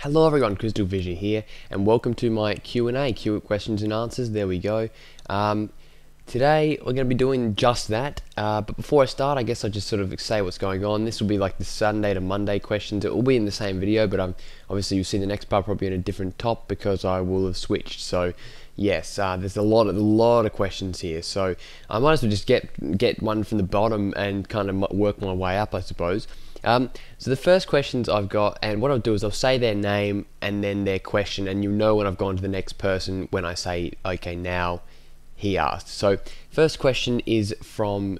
Hello everyone, CrystalFissure's here, and welcome to my Q&A, questions and answers. There we go. Today we're going to be doing just that, but before I start, I guess I'll just sort of say what's going on. This will be like the Sunday to Monday questions. It will be in the same video, but obviously you'll see the next part probably in a different top because I will have switched. So yes, there's a lot of questions here, so I might as well just get one from the bottom and kind of work my way up, I suppose. So the first questions I've got, and what I'll do is I'll say their name and then their question, and you'll know when I've gone to the next person when I say, okay, now he asked. So first questions are from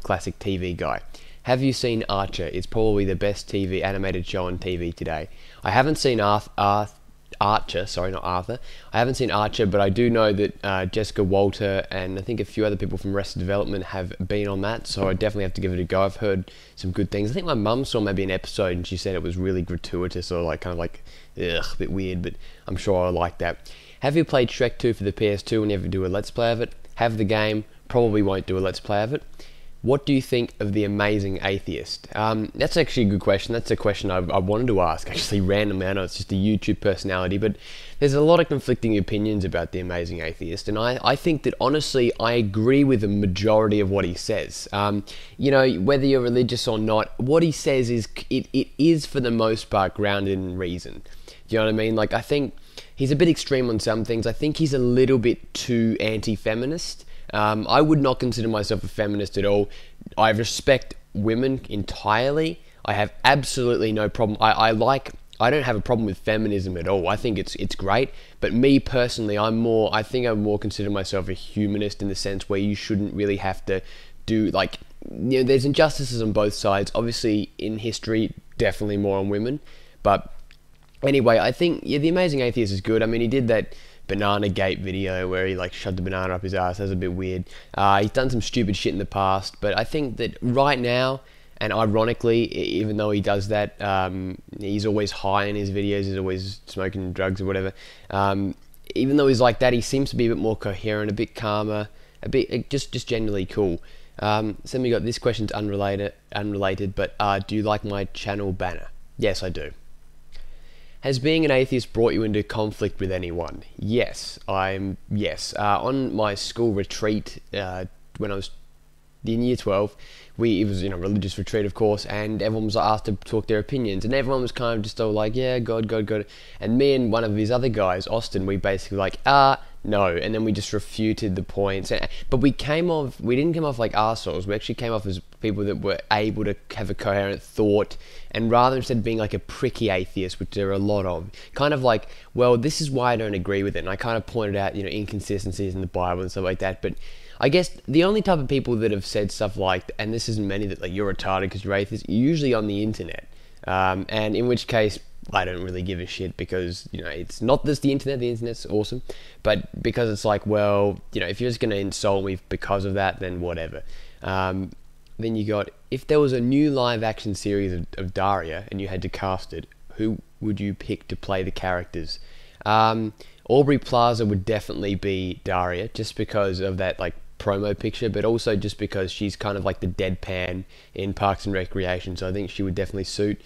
Classic TV Guy. Have you seen Archer? It's probably the best animated show on TV today. I haven't seen Archer, sorry, not Arthur. I haven't seen Archer, but I do know that Jessica Walter and I think a few other people from Arrested Development have been on that, so I definitely have to give it a go. I've heard some good things. I think my mum saw maybe an episode and she said it was really gratuitous or like kind of like, ugh, a bit weird, but I'm sure I like that. Have you played Shrek 2 for the PS2 and ever do a Let's Play of it? Have the game, probably won't do a Let's Play of it. What do you think of The Amazing Atheist? That's actually a good question. That's a question I wanted to ask, actually, randomly. I know it's just a YouTube personality, but there's a lot of conflicting opinions about The Amazing Atheist, and I think that, honestly, I agree with the majority of what he says. You know, whether you're religious or not, what he says is, it is, for the most part, grounded in reason. Do you know what I mean? Like, I think he's a bit extreme on some things. I think he's a little bit too anti-feminist. I would not consider myself a feminist at all. I respect women entirely. I have absolutely no problem. I don't have a problem with feminism at all. I think it's great. But me personally, I think I more consider myself a humanist in the sense where you shouldn't really have to do, like, you know, there's injustices on both sides. Obviously, in history, definitely more on women. But anyway, I think, yeah, The Amazing Atheist is good. I mean, he did that Banana Gate video where he like shoved the banana up his ass. That was a bit weird. He's done some stupid shit in the past, but I think that right now, and ironically, even though he does that, he's always high in his videos, he's always smoking drugs or whatever. Even though he's like that, he seems to be a bit more coherent, a bit calmer, a bit just generally cool. So then we got this question's unrelated, but do you like my channel banner? Yes, I do. Has being an atheist brought you into conflict with anyone? Yes. On my school retreat, when I was in year 12, it was, you know, religious retreat, of course, and everyone was asked to talk their opinions, and everyone was kind of just all like, yeah, God. And me and one of his other guys, Austin, we basically like, no, and then we just refuted the points. But we didn't come off like arseholes. We actually came off as people that were able to have a coherent thought, and rather instead of being like a pricky atheist, which there are a lot of, kind of like, well, this is why I don't agree with it, and I kind of pointed out, you know, inconsistencies in the Bible and stuff like that. But I guess the only type of people that have said stuff like, and this isn't many, that like you're retarded because you're atheist, usually on the internet, and in which case I don't really give a shit because, you know, it's not just the internet's awesome, but because it's like, well, you know, if you're just going to insult me because of that, then whatever. Then you got, if there was a new live action series of Daria and you had to cast it, who would you pick to play the characters? Aubrey Plaza would definitely be Daria, just because of that like promo picture, but also just because she's kind of like the deadpan in Parks and Recreation, so I think she would definitely suit.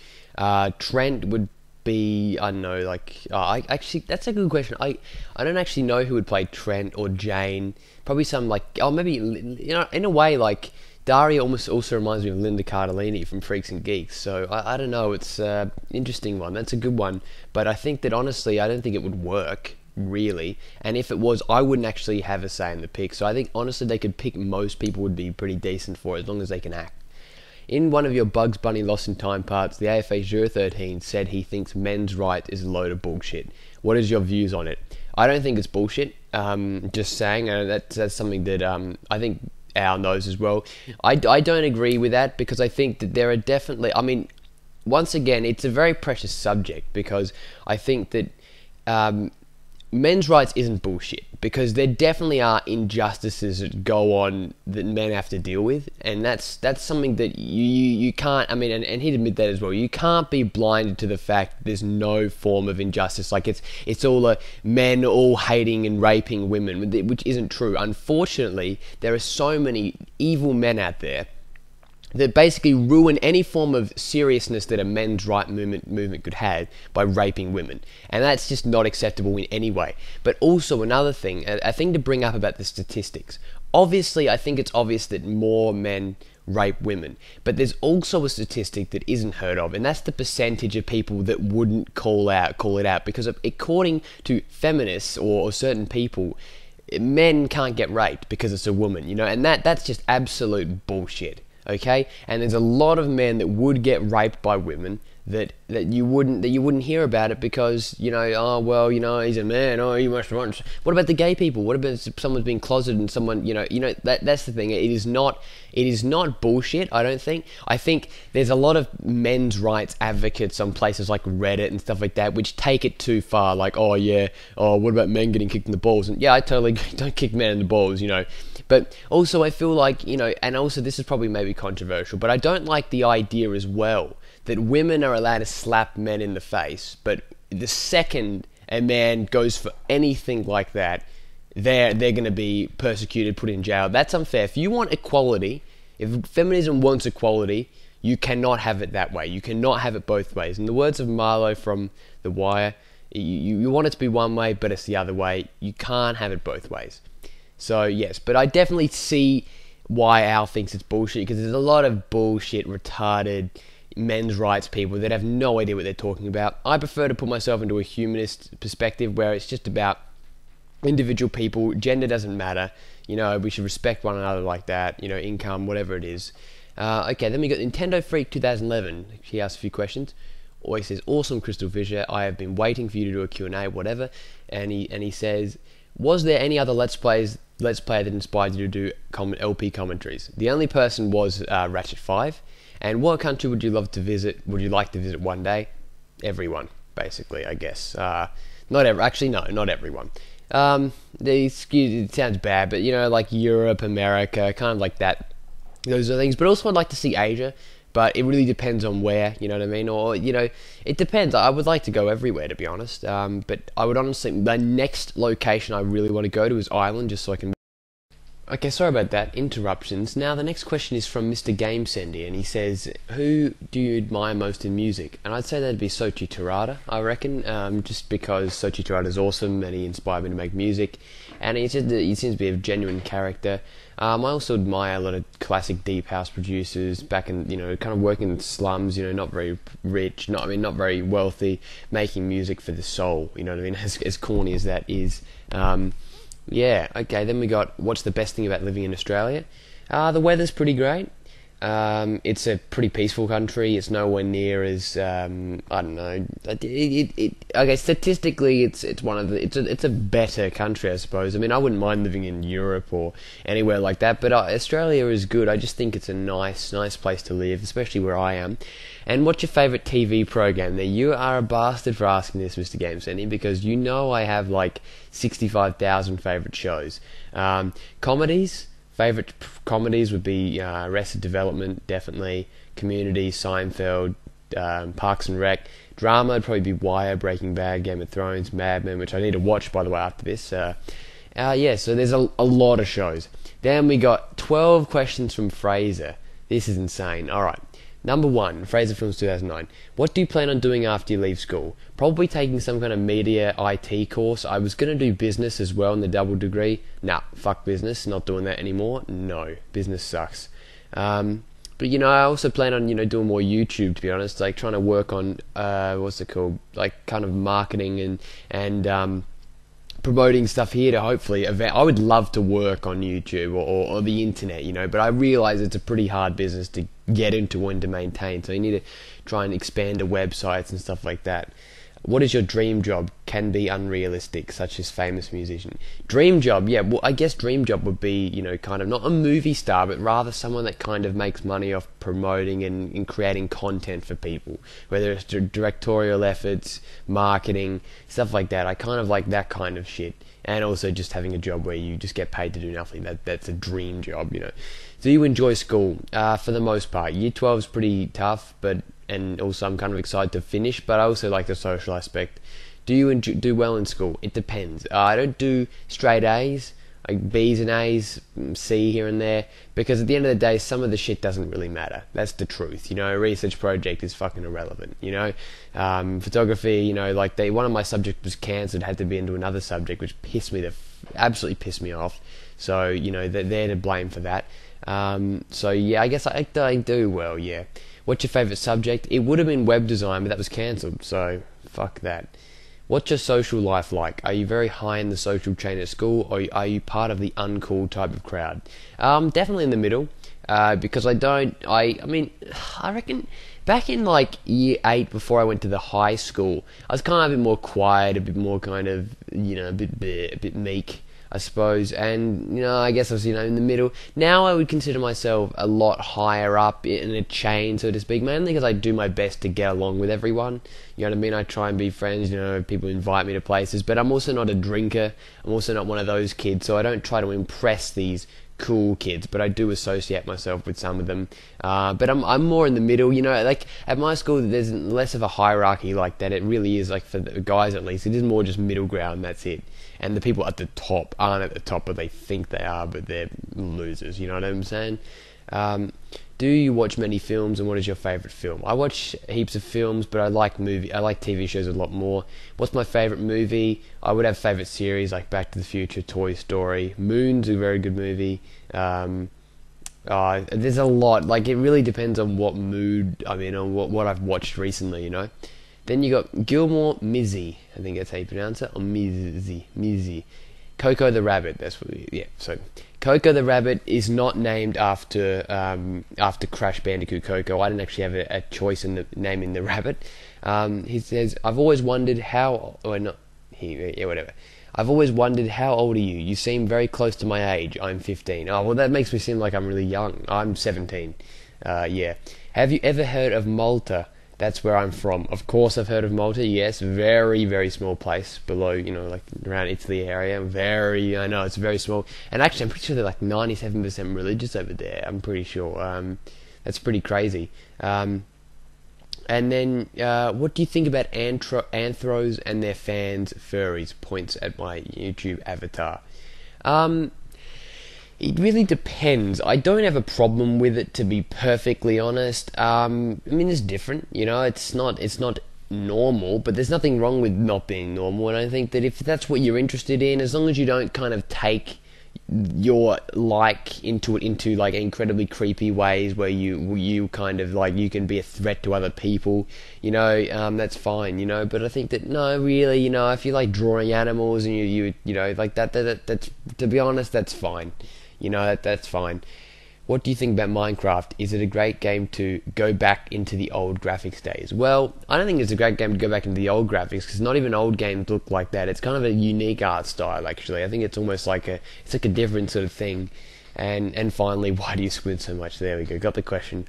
Trent would be, I don't know, like, actually, that's a good question. I don't actually know who would play Trent or Jane. Probably some like, maybe, you know, in a way, like, Daria almost also reminds me of Linda Cardellini from Freaks and Geeks, so I don't know, it's an interesting one. That's a good one, but I think that, honestly, I don't think it would work, really, and if it was, I wouldn't actually have a say in the pick, so I think, honestly, they could pick, most people would be pretty decent for it, as long as they can act. In one of your Bugs Bunny Lost in Time parts, the FAQs said he thinks men's rights is a load of bullshit. What is your views on it? I don't think it's bullshit, just saying, that's something that I think Al knows as well. I don't agree with that, because I think that there are definitely, I mean, once again, it's a very precious subject, because I think that men's rights isn't bullshit, because there definitely are injustices that go on that men have to deal with, and that's something that you can't, I mean, and he'd admit that as well, you can't be blinded to the fact that there's no form of injustice, like it's all men all hating and raping women, which isn't true. Unfortunately, there are so many evil men out there that basically ruin any form of seriousness that a men's right movement could have by raping women. And that's just not acceptable in any way. But also another thing, a thing to bring up about the statistics. Obviously, I think it's obvious that more men rape women, but there's also a statistic that isn't heard of, and that's the percentage of people that wouldn't call it out, because according to feminists or certain people, men can't get raped because it's a woman, and that's just absolute bullshit. Okay, and there's a lot of men that would get raped by women that you wouldn't hear about it because oh well, he's a man, oh you must want. What about the gay people? What about if someone's been closeted and someone that's the thing. It is not bullshit. I think there's a lot of men's rights advocates on places like Reddit and stuff like that which take it too far, like what about men getting kicked in the balls? And yeah, I totally don't kick men in the balls, but also I feel like and also this is probably maybe controversial, but I don't like the idea as well that women are allowed to slap men in the face, but the second a man goes for anything like that, they're going to be persecuted, put in jail. That's unfair. If you want equality, if feminism wants equality, you cannot have it that way. You cannot have it both ways. In the words of Marlo from The Wire, you want it to be one way, but it's the other way. You can't have it both ways. So yes, but I definitely see why Al thinks it's bullshit, because there's a lot of bullshit, retarded men's rights people that have no idea what they're talking about. I prefer to put myself into a humanist perspective where it's just about individual people. Gender doesn't matter. We should respect one another like that. Income, whatever it is. Okay, then we got Nintendo Freak 2011. He asked a few questions. Or he says, awesome Crystal Fisher, I have been waiting for you to do a Q&A, whatever. And he says, was there any other Let's Player that inspired you to do LP commentaries? The only person was Ratchet 5. And what country would you love to visit? Would you like to visit one day? Everyone, basically, I guess. Not everyone. It sounds bad, but like Europe, America, kind of like that. Those are things. But also I'd like to see Asia, but it really depends on where, you know what I mean? Or, it depends. I would like to go everywhere, to be honest. But I would honestly, the next location I really want to go to is Ireland, just so I can... Okay, sorry about that, interruptions. Now, the next question is from Mr. Game Sendy, and he says, who do you admire most in music? And I'd say that'd be Sochi Terada, I reckon, just because Sochi Terada is awesome, and he inspired me to make music, and he seems to be a genuine character. I also admire a lot of classic deep house producers back in, kind of working in slums, not very rich, not very wealthy, making music for the soul, you know what I mean, as corny as that is. Yeah, okay, then we got, what's the best thing about living in Australia? The weather's pretty great. It's a pretty peaceful country. It's nowhere near as, I don't know, okay, statistically it's a better country, I suppose. I mean, I wouldn't mind living in Europe or anywhere like that, but Australia is good. I just think it's a nice place to live, especially where I am. And what's your favourite TV program? Now, you are a bastard for asking this, Mr. Game Sendy, because I have like 65,000 favourite shows. Comedies, favourite comedies would be Arrested Development, definitely, Community, Seinfeld, Parks and Rec. Drama would probably be Wire, Breaking Bad, Game of Thrones, Mad Men, which I need to watch, by the way, after this. So there's a lot of shows. Then we got 12 questions from Fraser. This is insane. Alright. Number 1, Fraser Films 2009. What do you plan on doing after you leave school? Probably taking some kind of media IT course. I was going to do business as well in the double degree. Nah, fuck business. Not doing that anymore. No, business sucks. But I also plan on doing more YouTube, to be honest. Like trying to work on what's it called? Like kind of marketing and promoting stuff here to hopefully I would love to work on YouTube or the internet, but I realize it's a pretty hard business to get into and to maintain, so you need to try and expand to websites and stuff like that. What is your dream job? Can be unrealistic, such as famous musician. Dream job, yeah, well, I guess dream job would be, kind of not a movie star, but rather someone that kind of makes money off promoting and creating content for people, whether it's directorial efforts, marketing, stuff like that. I kind of like that kind of shit. And also just having a job where you just get paid to do nothing. That's a dream job, Do you enjoy school? For the most part. Year 12 is pretty tough, and also I'm kind of excited to finish, but I also like the social aspect. Do you do well in school? It depends. I don't do straight A's. like B's and A's, C here and there, because at the end of the day, some of the shit doesn't really matter. That's the truth. A research project is fucking irrelevant. Photography. Like one of my subjects was cancelled, had to be into another subject, which absolutely pissed me off. So they're to blame for that. So yeah, I guess I do well. Yeah. What's your favourite subject? It would have been web design, but that was cancelled. So fuck that. What's your social life like? Are you very high in the social chain at school, or are you part of the uncool type of crowd? Definitely in the middle, because I mean, I reckon back in like year 8, before I went to the high school, I was kind of a bit more quiet, a bit more kind of, a bit meek, I suppose, and I guess I was in the middle. Now I would consider myself a lot higher up in a chain, so to speak, mainly because I do my best to get along with everyone. You know what I mean? I try and be friends. People invite me to places, but I'm also not a drinker. I'm also not one of those kids, so I don't try to impress these cool kids, but I do associate myself with some of them. But I'm more in the middle. Like at my school, there's less of a hierarchy like that. It really is, like, for the guys at least, it is more just middle ground. That's it. And the people at the top aren't at the top, but they think they are, but they're losers. You know what I'm saying? Do you watch many films, and what is your favourite film? I watch heaps of films, but I like TV shows a lot more. What's my favourite movie? I would have favourite series like Back to the Future, Toy Story. Moon's a very good movie. There's a lot. Like, it really depends on what mood I'm in, on what I've watched recently. Then you got Gilmore Mizzy. I think that's how you pronounce it. Or Mizzy. Coco the Rabbit. That's what. Yeah. So Coco the Rabbit is not named after Crash Bandicoot Coco. I didn't actually have a choice in the naming the rabbit. He says, "I've always wondered how." Or not. Whatever. I've always wondered, how old are you? You seem very close to my age. I'm 15. Oh, well, that makes me seem like I'm really young. I'm 17. Yeah. Have you ever heard of Malta? That's where I'm from. Of course I've heard of Malta, yes. Very, very small place below, like around Italy area. I know, it's very small. And actually, I'm pretty sure they're like 97% religious over there. I'm pretty sure. That's pretty crazy. And then, what do you think about anthros and their fans, furries? Points at my YouTube avatar. It really depends. I don't have a problem with it, to be perfectly honest. I mean, it's different, It's not normal, but there's nothing wrong with not being normal. And I think that if that's what you're interested in, as long as you don't kind of take your into like incredibly creepy ways where you kind of like, you can be a threat to other people, that's fine, But I think that, no, really, if you like drawing animals and you like that's, to be honest, that's fine. That's fine. What do you think about Minecraft? Is it a great game to go back into the old graphics days? Well, I don't think it's a great game to go back into the old graphics, because not even old games look like that. It's kind of a unique art style, actually. I think it's almost like a different sort of thing. And finally, why do you squint so much? There we go. Got the question.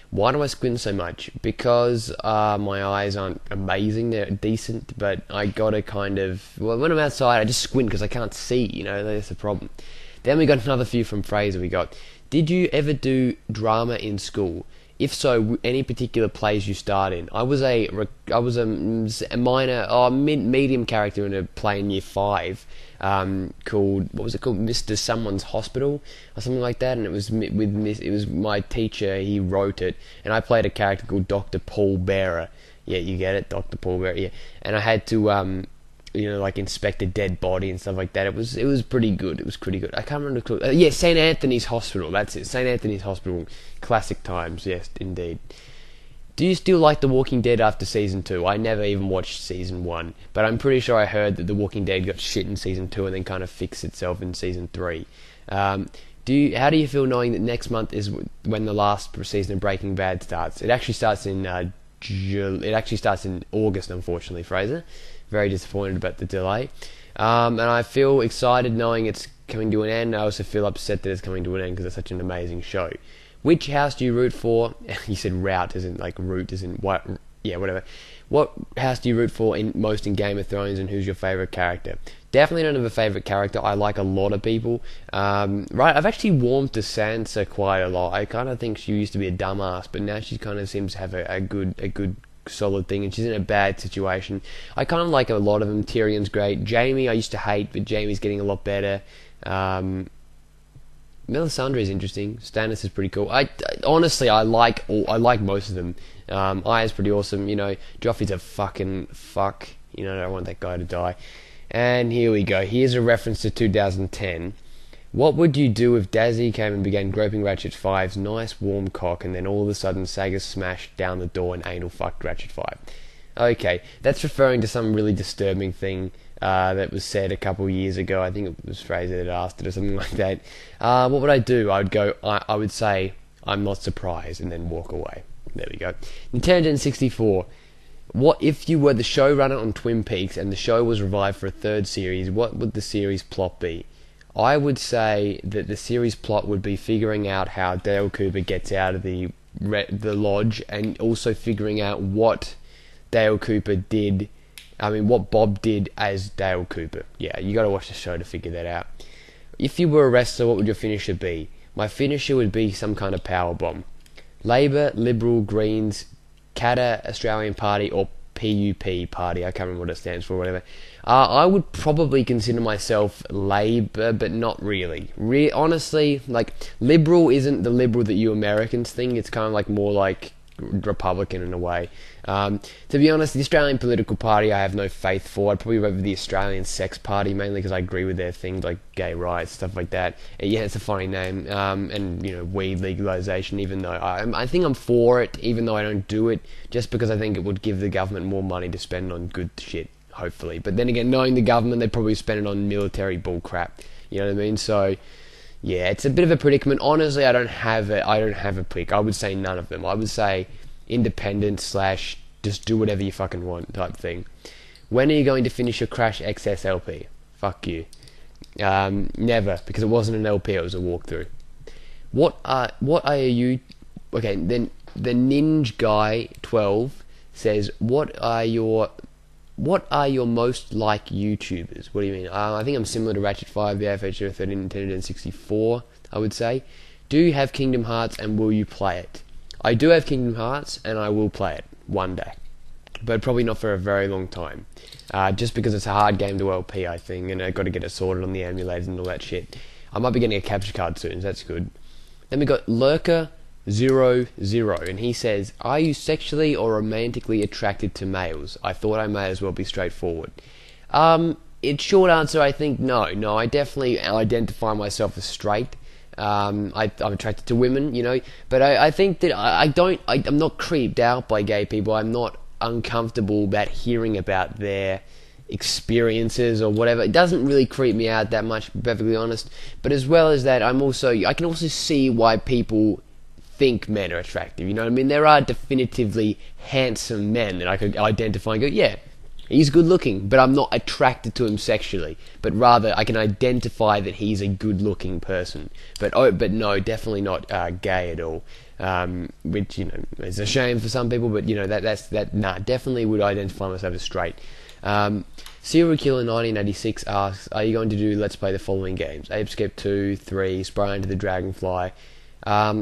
Why do I squint so much? Because my eyes aren't amazing. They're decent, but I gotta kind of... Well, when I'm outside, I just squint because I can't see, That's the problem. Then we got another few from Fraser. We got, did you ever do drama in school? If so, any particular plays you starred in? I was a minor, medium character in a play in year 5, called, what was it called? Mr. Someone's Hospital or something like that. And it was it was my teacher. He wrote it, and I played a character called Dr. Paul Bearer. Yeah, you get it, Dr. Paul Bearer. Yeah, and I had to like inspect a dead body and stuff like that. It was pretty good. It was pretty good. I can't remember the clue. Yeah, St. Anthony's Hospital. That's it. St. Anthony's Hospital. Classic times. Yes, indeed. Do you still like The Walking Dead after season 2? I never even watched season 1, but I'm pretty sure I heard that The Walking Dead got shit in season 2 and then kind of fixed itself in season 3. How do you feel knowing that next month is when the last season of Breaking Bad starts? It actually starts in August, unfortunately, Fraser. Very disappointed about the delay. And I feel excited knowing it's coming to an end. I also feel upset that it's coming to an end because it's such an amazing show. Which house do you root for? You said route, isn't like root, isn't what? Yeah, whatever. What house do you root for most in Game of Thrones, and who's your favourite character? Definitely don't have a favourite character. I like a lot of people. Right, I've actually warmed to Sansa quite a lot. I kind of think she used to be a dumbass, but now she kind of seems to have a good solid thing, and she's in a bad situation. I kind of like a lot of them. Tyrion's great. Jaime I used to hate, but Jaime's getting a lot better. Melisandre is interesting. Stannis is pretty cool. Honestly, I like most of them. Arya's pretty awesome. You know, Joffrey's a fucking fuck. You know, I don't want that guy to die. And here we go. Here's a reference to 2010. What would you do if Dazzy came and began groping Ratchet 5's nice warm cock, and then all of a sudden Saga smashed down the door and anal fucked Ratchet 5? Okay, that's referring to some really disturbing thing that was said a couple of years ago. I think it was Fraser that asked it or something like that. What would I do? I would say, I'm not surprised, and then walk away. There we go. Nintendo 64. What if you were the showrunner on Twin Peaks and the show was revived for a third series? What would the series plot be? I would say that the series plot would be figuring out how Dale Cooper gets out of the lodge, and also figuring out what Dale Cooper did. I mean, what Bob did as Dale Cooper. Yeah, you got to watch the show to figure that out. If you were a wrestler, what would your finisher be? My finisher would be some kind of power bomb. Labour, Liberal, Greens, Katter, Australian Party, or PUP Party. I can't remember what it stands for, whatever. I would probably consider myself Labour, but not really. Honestly, like, Liberal isn't the Liberal that you Americans think. It's kind of like more like Republican in a way. To be honest, the Australian political party I have no faith for. I'd probably vote for the Australian Sex Party, mainly because I agree with their things like gay rights, stuff like that. Yeah, it's a funny name. And, you know, weed legalisation, even though I think I'm for it, even though I don't do it, just because I think it would give the government more money to spend on good shit, hopefully. But then again, knowing the government, they'd probably spend it on military bullcrap. You know what I mean? So, yeah, it's a bit of a predicament. Honestly, I don't have a pick. I would say none of them. I would say independent / just do whatever you fucking want type thing. When are you going to finish your Crash XS LP? Fuck you. Never, because it wasn't an LP, it was a walkthrough. What are you... Okay, then the Ninja Guy 12 says, what are your most like YouTubers? What do you mean? I think I'm similar to Ratchet 5, the FAQs 13, Nintendo 64, I would say. Do you have Kingdom Hearts, and will you play it? I do have Kingdom Hearts, and I will play it one day, but probably not for a very long time. Just because it's a hard game to LP, I think, and I've got to get it sorted on the emulators and all that shit. I might be getting a capture card soon, so that's good. Then we got Lurker00, and he says, are you sexually or romantically attracted to males? I thought I may as well be straightforward. It's short answer, I think no. No, I definitely identify myself as straight. I'm attracted to women, you know, but I think that I'm not creeped out by gay people. I'm not uncomfortable about hearing about their experiences or whatever. It doesn't really creep me out that much, to be perfectly honest. But as well as that, I can also see why people think men are attractive, you know what I mean? There are definitively handsome men that I could identify and go, yeah, he's good looking, but I'm not attracted to him sexually. But rather, I can identify that he's a good looking person. But no, definitely not gay at all. Which, you know, is a shame for some people, but, you know, definitely would identify myself as straight. Serial Killer 1986 asks, are you going to do Let's Play the following games? Apescape 2, 3, Spyro into the Dragonfly.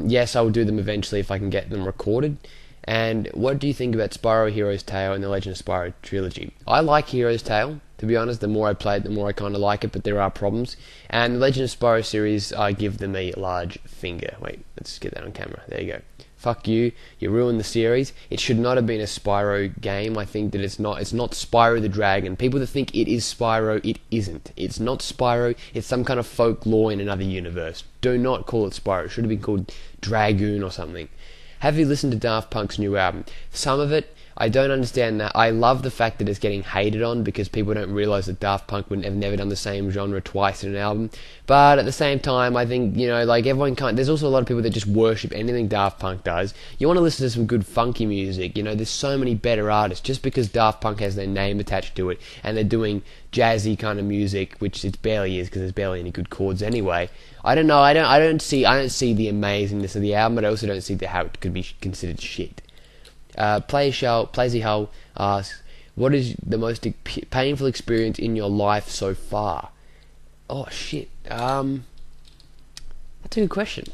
Yes, I will do them eventually if I can get them recorded. And what do you think about Spyro Hero's Tale and the Legend of Spyro trilogy? I like Hero's Tale, to be honest. The more I play it, the more I kind of like it, but there are problems. And the Legend of Spyro series, I give them a large finger. Wait, let's get that on camera. There you go. Fuck you. You ruined the series. It should not have been a Spyro game. I think that it's not Spyro the Dragon. People that think it is Spyro, it isn't. It's not Spyro. It's some kind of folklore in another universe. Do not call it Spyro. It should have been called Dragoon or something. Have you listened to Daft Punk's new album? Some of it, I don't understand that. I love the fact that it's getting hated on because people don't realise that Daft Punk would have never done the same genre twice in an album. But at the same time, I think, you know, like everyone can't... There's also a lot of people that just worship anything Daft Punk does. You want to listen to some good funky music, you know, there's so many better artists. Just because Daft Punk has their name attached to it and they're doing jazzy kind of music, which it barely is because there's barely any good chords anyway. I don't know, I don't see the amazingness of the album, but I also don't see how it could be considered shit. Plazy Hull asks, what is the most painful experience in your life so far? Oh shit. That's a good question.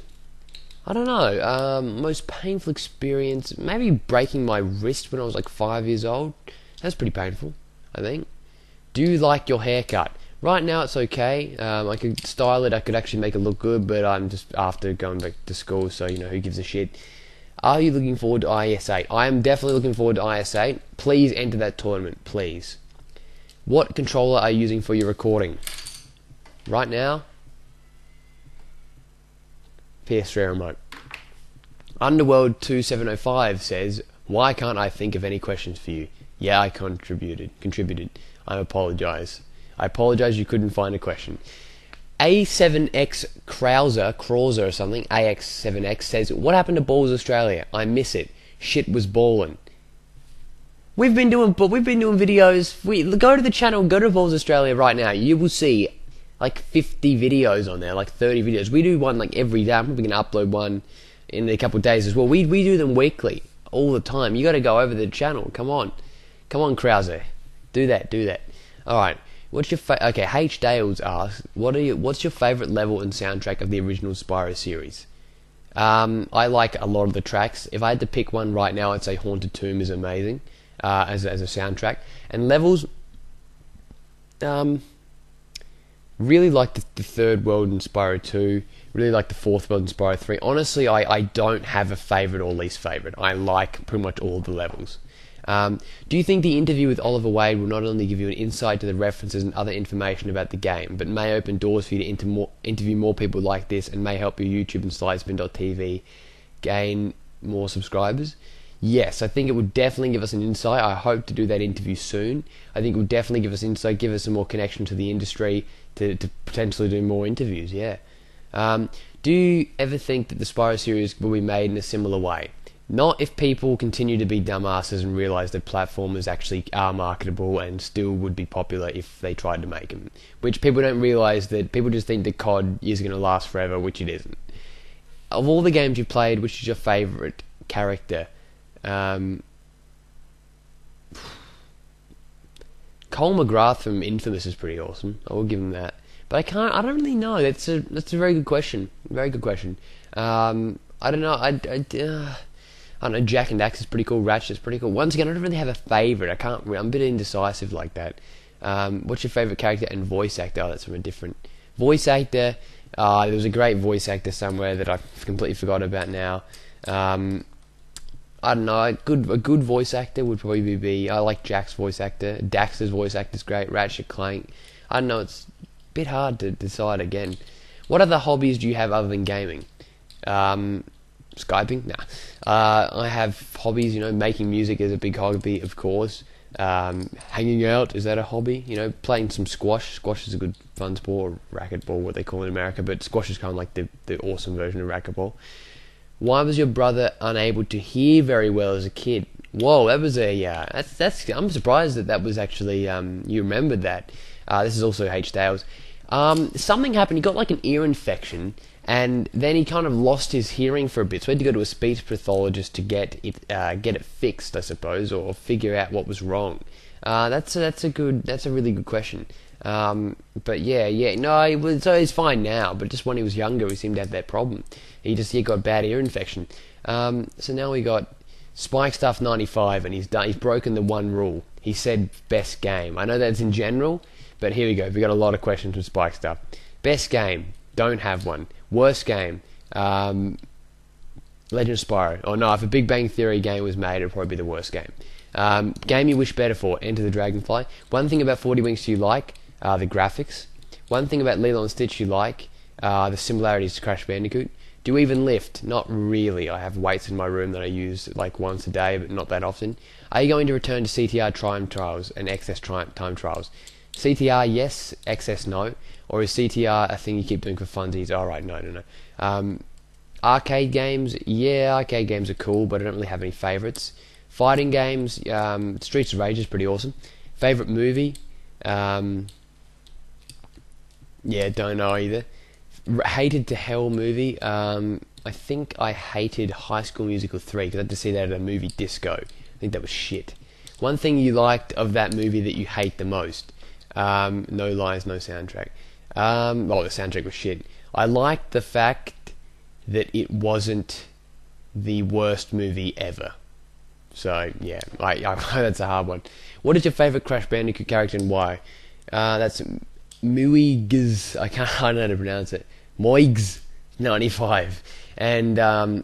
I don't know. Most painful experience, maybe breaking my wrist when I was like 5 years old. That's pretty painful, I think. Do you like your haircut? Right now it's okay. I could style it, I could actually make it look good, but I'm just after going back to school, so you know, who gives a shit. Are you looking forward to IS8? I am definitely looking forward to IS8. Please enter that tournament, please. What controller are you using for your recording? Right now, PS3 remote. Underworld 2705 says, why can't I think of any questions for you? Yeah, I contributed. I apologize you couldn't find a question. A7X Krauser or something, AX7X says, what happened to Balls Australia? I miss it. Shit was ballin'. We've been doing videos. Go to the channel, go to Balls Australia right now. You will see like 50 videos on there, like 30 videos. We do one like every day. I'm probably going to upload one in a couple of days as well. We do them weekly, all the time. You got to go over the channel. Come on, Krauser. Do that. All right. What's your okay? H Dales asks, what's your favorite level and soundtrack of the original Spyro series? I like a lot of the tracks. If I had to pick one right now, I'd say Haunted Tomb is amazing as a soundtrack. And levels, really like the third world in Spyro 2. Really like the fourth world in Spyro 3. Honestly, I don't have a favorite or least favorite. I like pretty much all the levels. Do you think the interview with Oliver Wade will not only give you an insight to the references and other information about the game, but may open doors for you to interview more people like this and may help your YouTube and slidespin.tv gain more subscribers? Yes, I think it would definitely give us an insight. I hope to do that interview soon. I think it would definitely give us insight, give us some more connection to the industry to potentially do more interviews, yeah. Do you ever think that the Spyro series will be made in a similar way? Not if people continue to be dumbasses and realise that platformers actually are marketable and still would be popular if they tried to make them. Which people don't realise, that people just think that COD is going to last forever, which it isn't. Of all the games you've played, which is your favourite character? Cole McGrath from Infamous is pretty awesome. I will give him that. But I don't really know. That's a very good question. Very good question. I don't know. I don't know, Jack and Dax is pretty cool, Ratchet's pretty cool. Once again, I don't really have a favourite. I'm a bit indecisive like that. What's your favourite character and voice actor? Oh, that's from a different... Voice actor, there was a great voice actor somewhere that I completely forgot about now. I don't know, a good voice actor would probably be... I like Jack's voice actor. Dax's voice actor's great. Ratchet Clank. I don't know, it's a bit hard to decide again. What other hobbies do you have other than gaming? Skyping? Nah. I have hobbies, you know, making music is a big hobby, of course. Hanging out, is that a hobby? You know, playing some squash. Squash is a good fun sport, or racquetball, what they call it in America, but squash is kind of like the awesome version of racquetball. Why was your brother unable to hear very well as a kid? Whoa, that was that's I'm surprised that was actually, you remembered that. This is also H. Dales. Something happened, he got like an ear infection, and then he kind of lost his hearing for a bit, so he had to go to a speech pathologist to get it fixed, I suppose, or figure out what was wrong. That's a really good question. But no, so he's fine now, but just when he was younger, he seemed to have that problem. He got bad ear infection. So now we got Spike Stuff 95, and he's broken the one rule. He said best game. I know that's in general, but here we go. We got a lot of questions from Spike Stuff. Best game, don't have one. Worst game, Legend of Spyro. Oh no, if a Big Bang Theory game was made, it'd probably be the worst game. Game you wish better for, Enter the Dragonfly. One thing about 40 Winks you like, the graphics. One thing about Lilo and Stitch you like, the similarities to Crash Bandicoot. Do you even lift? Not really. I have weights in my room that I use like once a day, but not that often. Are you going to return to CTR Time Trials and XS Time Trials? CTR, yes. XS, no. Or is CTR a thing you keep doing for funsies? Alright, no. Arcade games, yeah, arcade games are cool, but I don't really have any favourites. Fighting games, Streets of Rage is pretty awesome. Favourite movie? Yeah, don't know either. Hated to hell movie, I think I hated High School Musical 3, because I had to see that at a movie disco. I think that was shit. One thing you liked of that movie that you hate the most? No lines, no soundtrack. The soundtrack was shit. I liked the fact that it wasn't the worst movie ever. So, yeah, that's a hard one. What is your favourite Crash Bandicoot character and why? That's Muigs, I don't know how to pronounce it. Moigs 95. And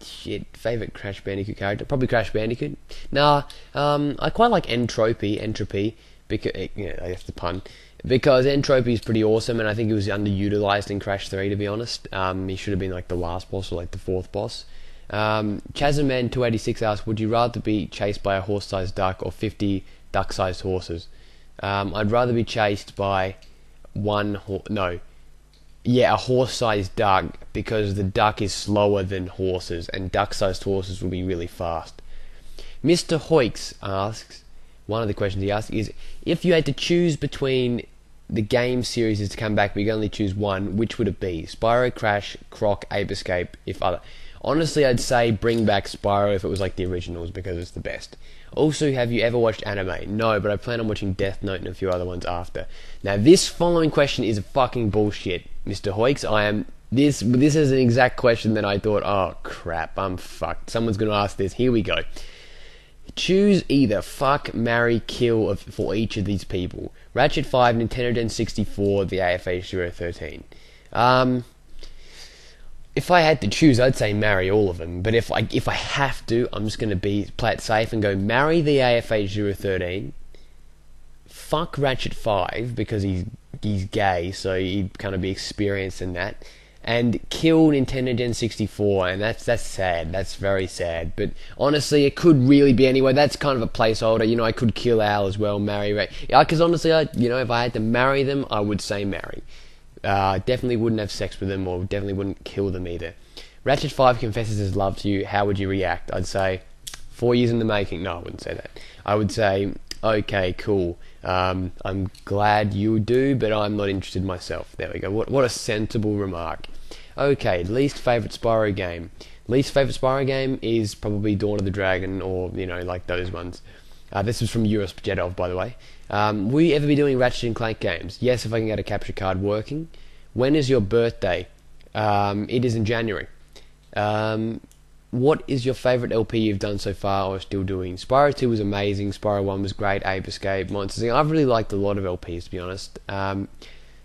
shit, favorite Crash Bandicoot character, probably Crash Bandicoot. Nah, I quite like Entropy, because I guess the pun, because Entropy is pretty awesome, and I think he was underutilized in Crash 3. To be honest, he should have been like the last boss or like the fourth boss. Chasmman 286 asks, would you rather be chased by a horse-sized duck or 50 duck-sized horses? I'd rather be chased by a horse-sized duck, because the duck is slower than horses, and duck-sized horses will be really fast. Mr. Hoix asks, one of the questions he asked is, if you had to choose between the game series to come back, but you can only choose one, which would it be? Spyro, Crash, Croc, Ape Escape, if other. Honestly, I'd say bring back Spyro if it was like the originals, because it's the best. Also, have you ever watched anime? No, but I plan on watching Death Note and a few other ones after. Now, this following question is fucking bullshit, Mr. Hoix. This is an exact question that I thought, oh crap, I'm fucked. Someone's gonna ask this. Here we go. Choose either fuck, marry, kill for each of these people. Ratchet 5, Nintendo 64, the AFH013. If I had to choose, I'd say marry all of them. But if I have to, I'm just going to play it safe and go marry the AFH013. Fuck Ratchet 5 because he's gay, so he'd kind of be experienced in that. And kill Nintendo 64, and that's sad. That's very sad. But honestly, it could really be anyway. That's kind of a placeholder. I could kill Al as well, marry Ray. Because honestly, if I had to marry them, I would say marry. Definitely wouldn't have sex with them, or definitely wouldn't kill them either. Ratchet 5 confesses his love to you. How would you react? I'd say 4 years in the making. No, I wouldn't say that. I would say, okay, cool. I'm glad you do, but I'm not interested myself. There we go. What a sensible remark. Okay, least favourite Spyro game. Least favourite Spyro game is probably Dawn of the Dragon, or, like those ones. This was from Eurus Jedov, by the way. Will you ever be doing Ratchet and Clank games? Yes, if I can get a capture card working. When is your birthday? It is in January. What is your favourite LP you've done so far or still doing? Spyro 2 was amazing. Spyro 1 was great. Ape Escape, Monsters Inc. I've really liked a lot of LPs, to be honest.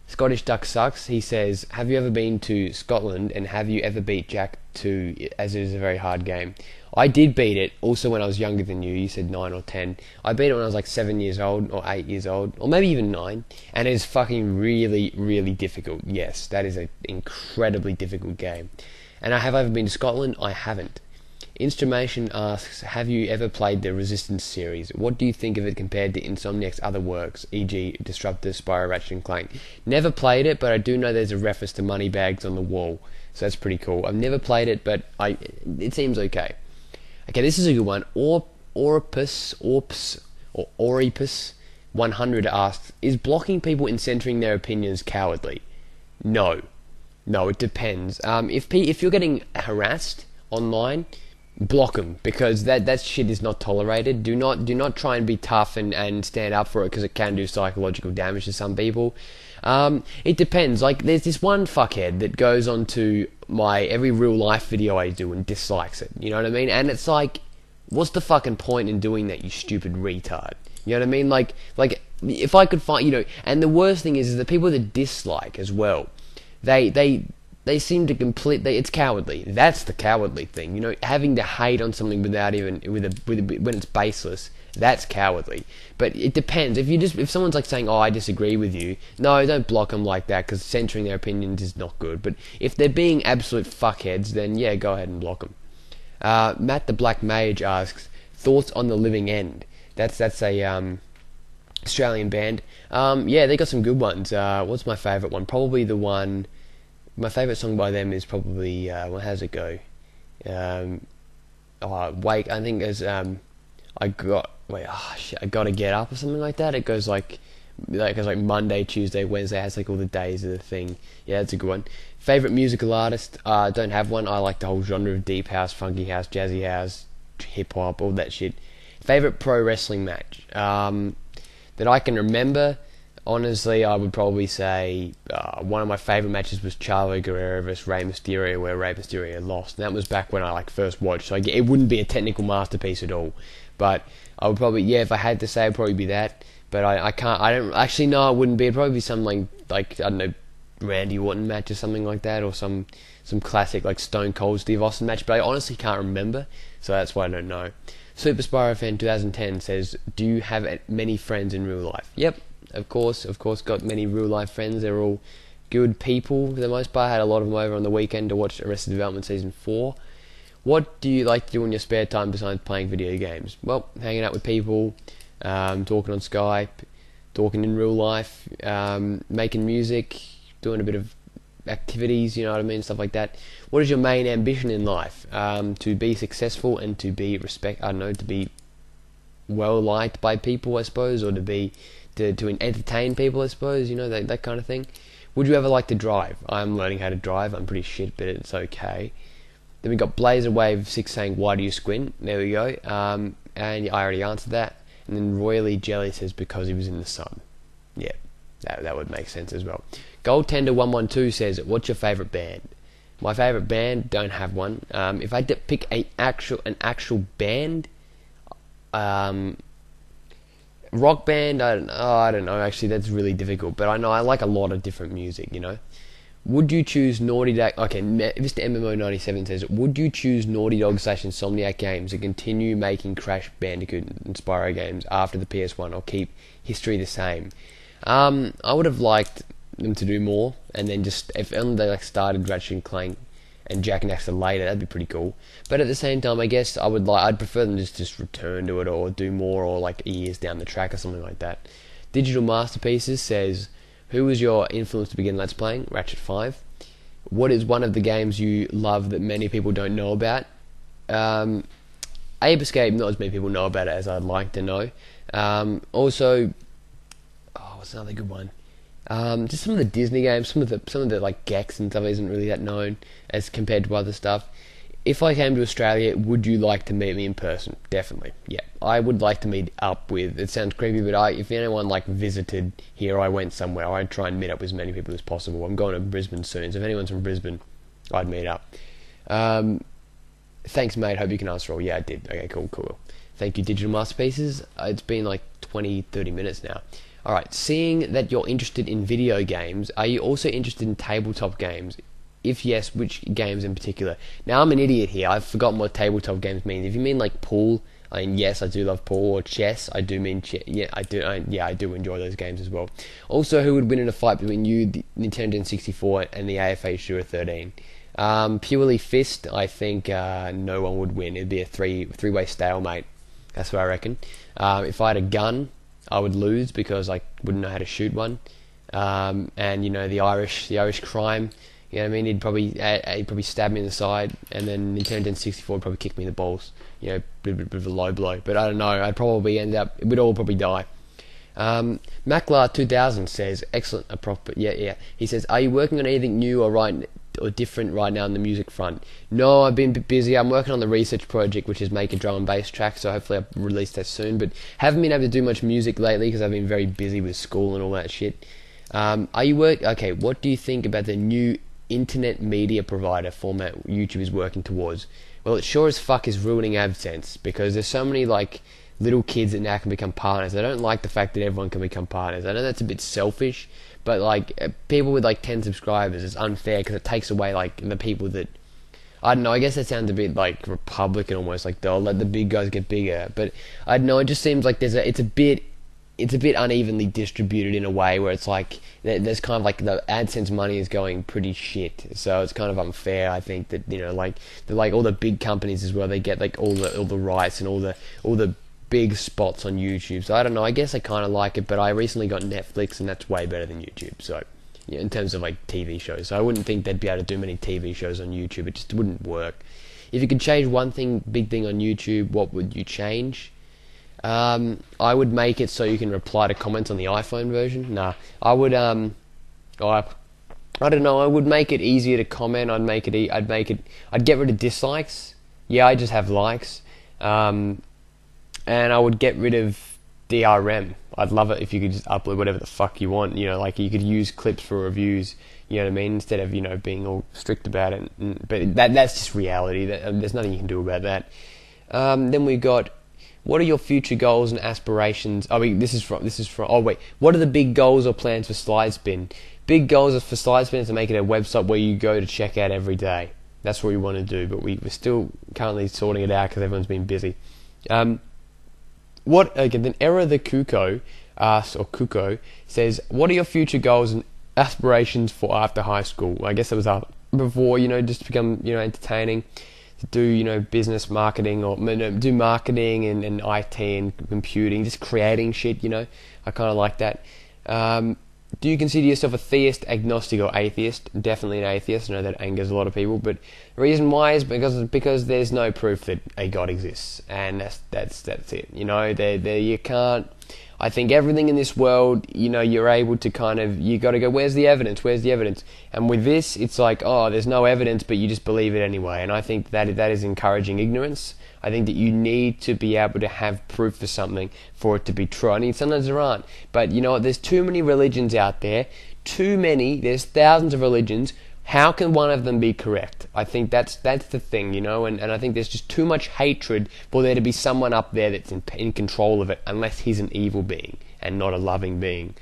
Scottish Duck Sucks. He says, have you ever been to Scotland, and have you ever beat Jack 2, as it is a very hard game? I did beat it, also when I was younger than you. You said 9 or 10. I beat it when I was like 7 years old, or 8 years old, or maybe even 9. And it is fucking really, really difficult. Yes, that is an incredibly difficult game. And have I ever been to Scotland? I haven't. Instrumation asks, have you ever played the Resistance series? What do you think of it compared to Insomniac's other works, e.g. Disruptor, Spyro, Ratchet and Clank? Never played it, but I do know there's a reference to Moneybags on the wall, so that's pretty cool. I've never played it, but it seems okay. Okay, this is a good one. Oripus 100 asks, is blocking people in centering their opinions cowardly? No, it depends. If you're getting harassed online, block them, because that shit is not tolerated. Do not try and be tough and stand up for it, because it can do psychological damage to some people. It depends. Like, there's this one fuckhead that goes onto my every real life video I do and dislikes it. You know what I mean? And it's like, what's the fucking point in doing that, you stupid retard? You know what I mean? Like if I could find, and the worst thing is the people that dislike as well, they seem to it's cowardly. That's the cowardly thing. Having to hate on something without even when it's baseless, that's cowardly. But it depends. If someone's like saying, "Oh, I disagree with you," no, don't block them like that, because censoring their opinions is not good. But if they're being absolute fuckheads, then yeah, go ahead and block them. Matt the Black Mage asks, thoughts on The Living End? That's a Australian band. Yeah, they got some good ones. What's my favourite one? Probably the one. My favourite song by them is probably well, how's it go? Wake. I think there's I gotta get up or something like that. It goes like Monday, Tuesday, Wednesday. It has like all the days of the thing. Yeah, it's a good one. Favourite musical artist? Don't have one. I like the whole genre of deep house, funky house, jazzy house, hip hop, all that shit. Favourite pro wrestling match? That I can remember honestly, I would probably say one of my favourite matches was Chavo Guerrero versus Rey Mysterio, where Rey Mysterio lost. And that was back when I first watched, so it wouldn't be a technical masterpiece at all. But I would probably, yeah, if I had to say, it'd probably be that. But I can't, I don't, actually, no, it wouldn't be. It'd probably be something like, I don't know, Randy Orton match or something like that, or some classic like Stone Cold Steve Austin match. But I honestly can't remember, so that's why I don't know. Super Spyro Fan 2010 says, do you have many friends in real life? Yep, of course, got many real life friends. They're all good people for the most part. I had a lot of them over on the weekend to watch Arrested Development Season 4. What do you like to do in your spare time besides playing video games? Well, hanging out with people, talking on Skype, talking in real life, making music, doing a bit of activities, you know what I mean, stuff like that. What is your main ambition in life? To be successful and to be to be well liked by people, I suppose, or to entertain people, I suppose, you know, that kind of thing. Would you ever like to drive? I'm learning how to drive. I'm pretty shit, but it's okay. Then we got Blazer Wave 6 saying, why do you squint? There we go. And I already answered that. And then Royally Jelly says, because he was in the sun. Yeah, that would make sense as well. Goaltender112 says, what's your favourite band? My favourite band, don't have one. If I had to pick an actual band, rock band, I don't know, actually that's really difficult, but I know I like a lot of different music, you know. Would you choose Naughty Dog? Okay, Mr. MMO97 says, would you choose Naughty Dog / Insomniac Games to continue making Crash Bandicoot and Spyro games after the PS1, or keep history the same? I would have liked them to do more, and then just, if only they started Ratchet and Clank and Jak and Daxter later, that'd be pretty cool. But at the same time, I guess I'd prefer them just return to it, or do more, or years down the track or something like that. Digital Masterpieces says, who was your influence to begin Let's Playing? Ratchet 5. What is one of the games you love that many people don't know about? Ape Escape, not as many people know about it as I'd like to know. Also, what's another good one? Just some of the Disney games, some of the Gex and stuff isn't really that known as compared to other stuff. If I came to Australia, would you like to meet me in person? Definitely, yeah. I would like to meet up with, it sounds creepy, but if anyone visited here, I went somewhere, I'd try and meet up with as many people as possible. I'm going to Brisbane soon, so if anyone's from Brisbane, I'd meet up. Thanks, mate, hope you can answer all. Yeah, I did. Okay, cool. Thank you, Digital Masterpieces. It's been 20-30 minutes now. Alright, seeing that you're interested in video games, are you also interested in tabletop games? If yes, which games in particular? Now, I'm an idiot here. I've forgotten what tabletop games mean. If you mean pool, I mean, yes, I do love pool, or chess. I do mean chess. Yeah, I do enjoy those games as well. Also, who would win in a fight between you, the Nintendo 64, and the AFA Shooter 13? Purely fist, I think no one would win. It'd be a three-way stalemate. That's what I reckon. If I had a gun, I would lose because I wouldn't know how to shoot one. And the Irish crime. You know what I mean? He'd probably stab me in the side, and then Nintendo 64 would probably kick me in the balls. You know, bit of a low blow. But I don't know. I'd probably end up. We'd all probably die. Maclar 2000 says, excellent. Yeah. He says, are you working on anything new or different right now on the music front? No, I've been a bit busy. I'm working on the research project, which is make a drum and bass track. So hopefully I'll release that soon. But haven't been able to do much music lately because I've been very busy with school and all that shit. Okay, what do you think about the new internet media provider format YouTube is working towards? Well, it sure as fuck is ruining AdSense, because there's so many little kids that now can become partners. I don't like the fact that everyone can become partners. I know that's a bit selfish, but people with 10 subscribers, it's unfair because it takes away the people that, I don't know, I guess that sounds a bit Republican almost, they'll let the big guys get bigger, but I don't know, it just seems it's a bit unevenly distributed in a way where it's there's kind of the AdSense money is going pretty shit, so it's kind of unfair. I think that all the big companies as well, they get all the rights and all the big spots on YouTube. So I don't know, I guess I kind of like it, but I recently got Netflix and that's way better than YouTube. So yeah, in terms of TV shows, so I wouldn't think they'd be able to do many TV shows on YouTube. It just wouldn't work. If you could change one big thing on YouTube, what would you change? I would make it so you can reply to comments on the iPhone version. Nah, I would I don't know. I would make it easier to comment. I'd get rid of dislikes. Yeah, I just have likes. And I would get rid of DRM. I'd love it if you could just upload whatever the fuck you want. Like you could use clips for reviews. You know what I mean? Instead of being all strict about it. But that's just reality. There's nothing you can do about that. Then we got, what are your future goals and aspirations? This is from. What are the big goals or plans for SlideSpin? Big goals for SlideSpin is to make it a website where you go to check out every day. That's what we want to do, but we're still currently sorting it out because everyone's been busy. Then Error the Kuko asks, or Kuko says, what are your future goals and aspirations for after high school? I guess it was before, just to become, entertaining, to do, business marketing, or do marketing and IT and computing, just creating shit, I kind of like that. Do you consider yourself a theist, agnostic, or atheist? Definitely an atheist. I know that angers a lot of people, but the reason why is because there's no proof that a God exists, and that's it. You can't. I think everything in this world, you're able to you got to go, where's the evidence? Where's the evidence? And with this, it's like, oh, there's no evidence, but you just believe it anyway. And I think that is encouraging ignorance. I think that you need to be able to have proof for something for it to be true. I mean, sometimes there aren't. But you know what? There's too many religions out there. Too many. There's thousands of religions. How can one of them be correct? I think that's the thing, and I think there's just too much hatred for there to be someone up there that's in control of it, unless he's an evil being and not a loving being.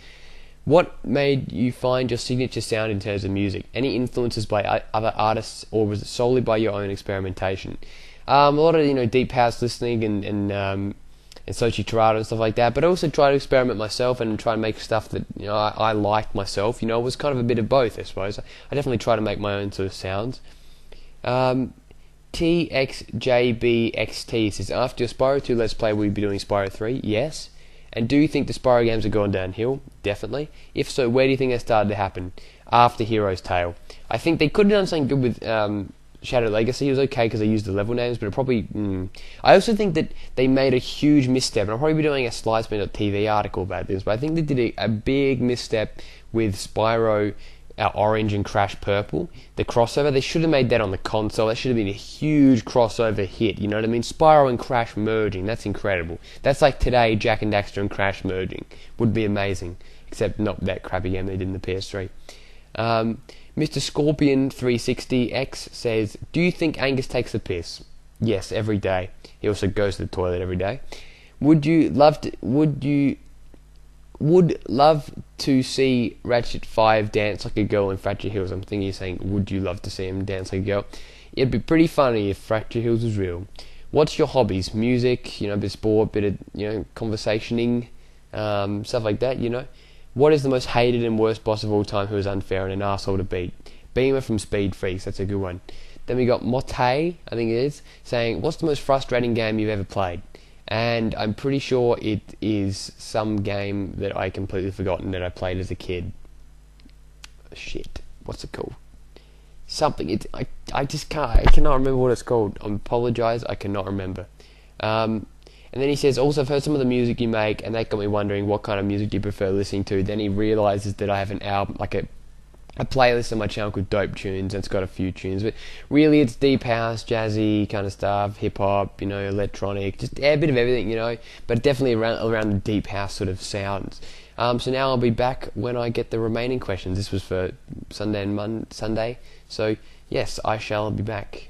What made you find your signature sound in terms of music? Any influences by other artists, or was it solely by your own experimentation? A lot of deep house listening and Sochi Tirado and stuff like that, but I also try to experiment myself and try to make stuff that I like myself. It was kind of a bit of both, I suppose. I definitely try to make my own sort of sounds. TXJBXT says, after your Spyro 2 Let's Play, will you be doing Spyro 3? Yes. And do you think the Spyro games are going downhill? Definitely. If so, where do you think that started to happen? After Hero's Tale. I think they could have done something good with Shadow Legacy. It was okay because they used the level names, but it probably... I also think that they made a huge misstep, and I'll probably be doing a SlideSpin.tv article about this, but I think they did a big misstep with Spyro Orange and Crash Purple. The crossover, they should have made that on the console. That should have been a huge crossover hit, you know what I mean? Spyro and Crash merging, that's incredible. That's like today, Jak and Daxter and Crash merging. Would be amazing. Except not that crappy game they did in the PS3. Mr. Scorpion 360X says, do you think Angus takes the piss? Yes, every day. He also goes to the toilet every day. Would love to see Ratchet 5 dance like a girl in Fracture Hills? I'm thinking you're saying, would you love to see him dance like a girl? It'd be pretty funny if Fracture Hills was real. What's your hobbies? Music, a bit of sport, bit of, conversationing, stuff like that, What is the most hated and worst boss of all time who is unfair and an asshole to beat? Beamer from Speed Freaks, that's a good one. Then we got Motte, I think it is, saying, what's the most frustrating game you've ever played? And I'm pretty sure it is some game that I completely forgotten that I played as a kid. Shit, what's it called? Something, I cannot remember what it's called. I apologise, I cannot remember. And then he says, also, I've heard some of the music you make, and that got me wondering what kind of music do you prefer listening to. Then he realises that I have an album, like a playlist on my channel called Dope Tunes, and it's got a few tunes. But really, it's deep house, jazzy kind of stuff, hip-hop, electronic, just a bit of everything, but definitely around the deep house sort of sounds. So now I'll be back when I get the remaining questions. This was for Sunday and Sunday. So, yes, I shall be back.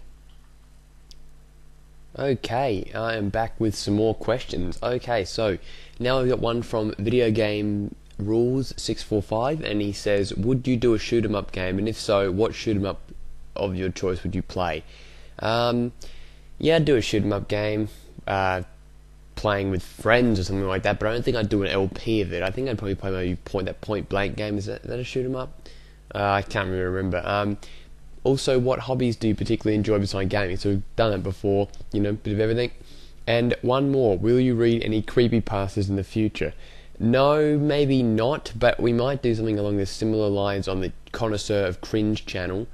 Okay, I am back with some more questions. Okay, so now I've got one from Video Game Rules 645, and he says, would you do a shoot 'em up game, and if so, what shoot 'em up of your choice would you play? Yeah, I'd do a shoot 'em up game, playing with friends or something like that, but I don't think I'd do an LP of it. I think I'd probably play maybe Point Blank game. Is that a shoot 'em up? I can't really remember. Also, what hobbies do you particularly enjoy besides gaming? So we've done it before, bit of everything. And one more, will you read any creepypastas in the future? No, maybe not, but we might do something along the similar lines on the Connoisseur of Cringe channel,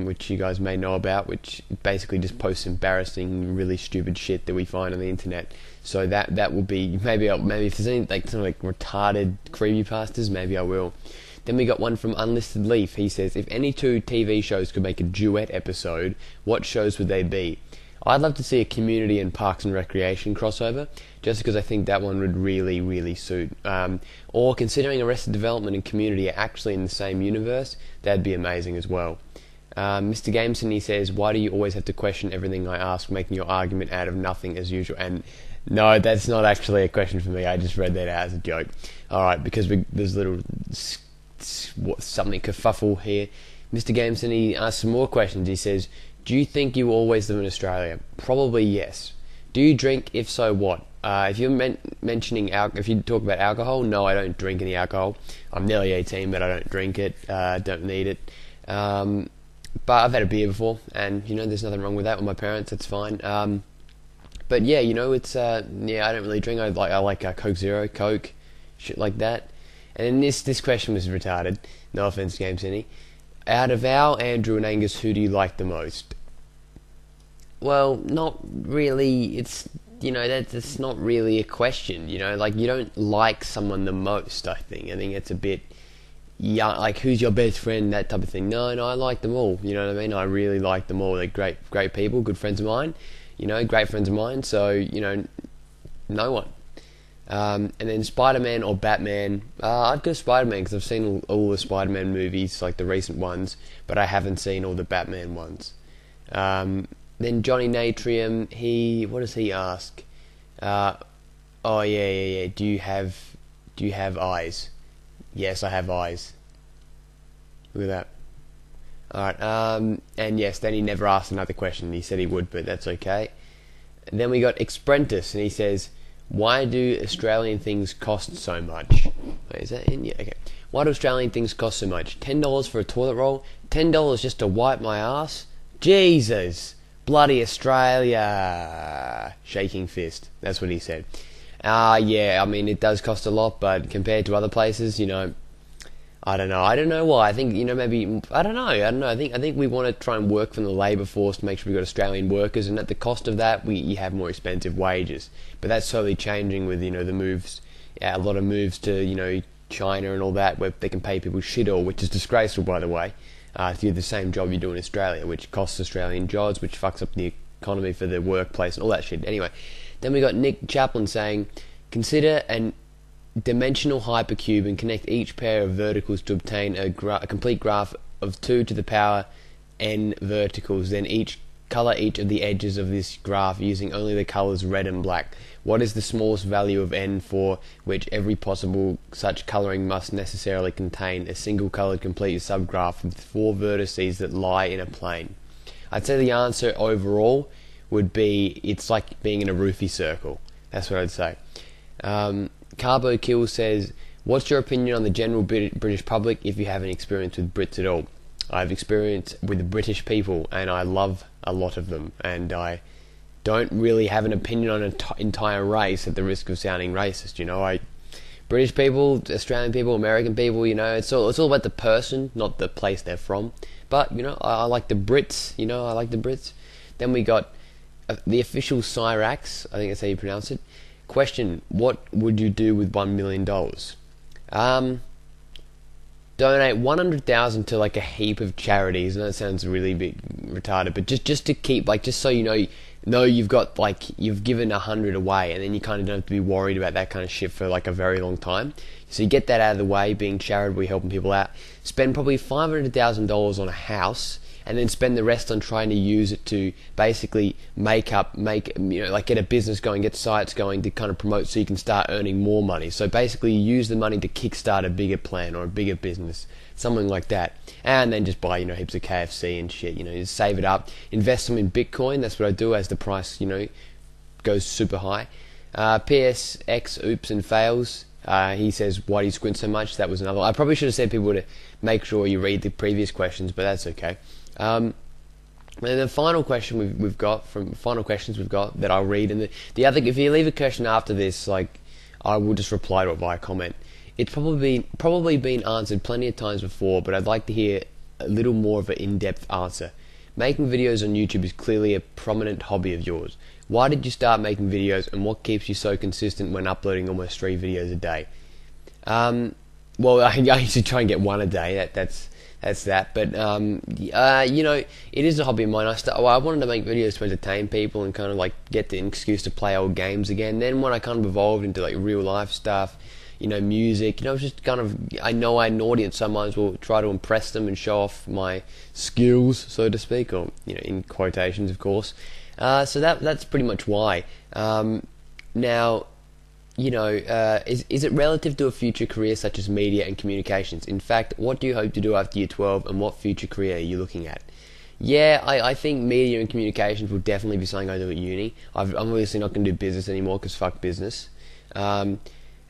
which you guys may know about, which basically just posts embarrassing, really stupid shit that we find on the internet. So that will be, maybe if there's any retarded creepypastas, maybe I will. Then we got one from Unlisted Leaf. He says, if any two TV shows could make a duet episode, what shows would they be? I'd love to see a community and parks and recreation crossover, just because I think that one would really, really suit. Or considering Arrested Development and Community are actually in the same universe, that'd be amazing as well. Mr. Gameson, he says, why do you always have to question everything I ask, making your argument out of nothing as usual? And no, that's not actually a question for me. I just read that out as a joke. Alright, because there's a little something kerfuffle here. Mr. Gameson, he asks some more questions. He says, do you think you will always live in Australia? Probably yes. Do you drink? If so, what? If you're mentioning if you talk about alcohol, no, I don't drink any alcohol. I'm nearly 18, but I don't drink it. Don't need it. But I've had a beer before, and there's nothing wrong with that with my parents. It's fine. But yeah, it's I don't really drink. I like Coke Zero, Coke, shit like that. And then this question was retarded. No offense, James Henny. Out of Al, Andrew, and Angus, who do you like the most? Well, not really. It's that's not really a question. You don't like someone the most. I think it's a bit. Yeah, like who's your best friend, that type of thing. No, I like them all. You know what I mean? I really like them all. They're great people, good friends of mine. Great friends of mine. So no one. And then Spider-Man or Batman. I'd go Spider-Man because I've seen all the Spider-Man movies, like the recent ones, but I haven't seen all the Batman ones. Then Johnny Natrium. What does he ask? Oh yeah. Do you have eyes? Yes, I have eyes. Look at that. Alright, and yes, then he never asked another question. He said he would, but that's okay. And then we got Exprentice, and he says, why do Australian things cost so much? Wait, is that in? Yeah, okay. Why do Australian things cost so much? $10 for a toilet roll? $10 just to wipe my ass? Jesus! Bloody Australia! Shaking fist. That's what he said. Yeah, I mean, it does cost a lot, but compared to other places, I don't know. I don't know why. I think, maybe, I don't know. I think we want to try and work from the labour force to make sure we've got Australian workers, and at the cost of that, you have more expensive wages. But that's slowly changing with, the moves, a lot of moves to, China and all that, where they can pay people shit all, which is disgraceful, by the way, to do the same job you do in Australia, which costs Australian jobs, which fucks up the economy for the workplace and all that shit. Anyway. Then we got Nick Chaplin saying, consider a dimensional hypercube and connect each pair of verticals to obtain a complete graph of 2 to the power n verticals. Then color each of the edges of this graph using only the colors red and black. What is the smallest value of n for which every possible such coloring must necessarily contain a single colored complete subgraph with 4 vertices that lie in a plane? I'd say the answer overall would be, it's like being in a roofie circle. That's what I'd say. Carbo Kill says, what's your opinion on the general British public if you have any experience with Brits at all? I have experience with the British people, and I love a lot of them, and I don't really have an opinion on an entire race at the risk of sounding racist. British people, Australian people, American people, it's all about the person, not the place they're from. But, I like the Brits, I like the Brits. Then we got the official Cyrax, I think that's how you pronounce it. Question, what would you do with $1 million? Donate 100,000 to like a heap of charities, and that sounds really big retarded, but just to keep, just so you've got, you've given 100 away, and then you kind of don't have to be worried about that kind of shit for a very long time. So you get that out of the way, being charitable, helping people out. Spend probably $500,000 on a house, and then spend the rest on trying to use it to basically get a business going, get sites going to kind of promote, so you can start earning more money. So basically use the money to kickstart a bigger plan or a bigger business, something like that. And then just buy, heaps of KFC and shit, just save it up, invest some in Bitcoin. That's what I do as the price, goes super high. PSX oops and fails. He says, why do you squint so much? That was another. I probably should have said people to make sure you read the previous questions, but that's okay. And the final question we've got that I'll read, and the other, if you leave a question after this, I will just reply to it via comment. It's probably been answered plenty of times before, but I'd like to hear a little more of an in-depth answer. Making videos on YouTube is clearly a prominent hobby of yours. Why did you start making videos, and what keeps you so consistent when uploading almost 3 videos a day? well, I usually try and get one a day. That's that. But you know, it is a hobby of mine. I wanted to make videos to entertain people and kind of like get the excuse to play old games again. Then when I kind of evolved into like real life stuff, you know, music, you know, just kind of, I know I had an audience, so I might as well try to impress them and show off my skills, so to speak, or, you know, in quotations, of course. So that's pretty much why. Now, you know, is it relative to a future career such as media and communications? In fact, what do you hope to do after year 12, and what future career are you looking at? Yeah, I think media and communications will definitely be something I do at uni. I'm obviously not going to do business anymore, because fuck business.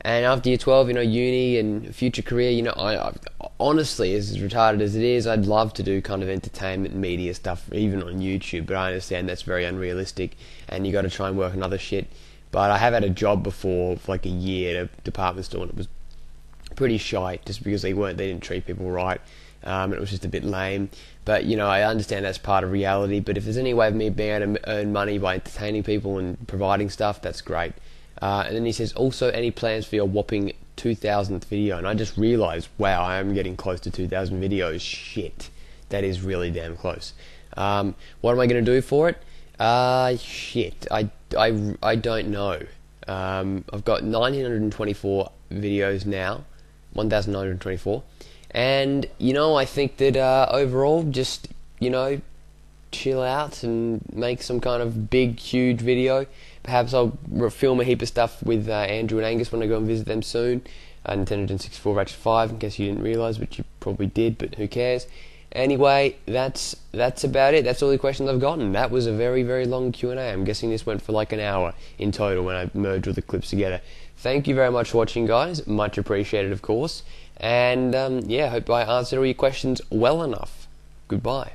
And after year 12, you know, uni and future career, you know, I honestly, as retarded as it is, I'd love to do kind of entertainment and media stuff, even on YouTube, but I understand that's very unrealistic, and you got to try and work on other shit. But I have had a job before for like a year at a department store, and it was pretty shite, just because they didn't treat people right, and it was just a bit lame. But, you know, I understand that's part of reality, but if there's any way of me being able to earn money by entertaining people and providing stuff, that's great. And then he says, also, any plans for your whopping 2,000th video? And I just realised, wow, I am getting close to 2,000 videos. Shit, that is really damn close. What am I going to do for it? Shit, I don't know. I've got 924 videos now, 1,924. And, you know, I think that overall, just, you know, chill out and make some kind of big, huge video. Perhaps I'll film a heap of stuff with Andrew and Angus when I go and visit them soon. Nintendo 64 Ratchet 5, in case you didn't realise, but you probably did, but who cares. Anyway, that's about it. That's all the questions I've gotten. That was a very, very long Q&A. I'm guessing this went for like an hour in total when I merged all the clips together. Thank you very much for watching, guys. Much appreciated, of course. And yeah, hope I answered all your questions well enough. Goodbye.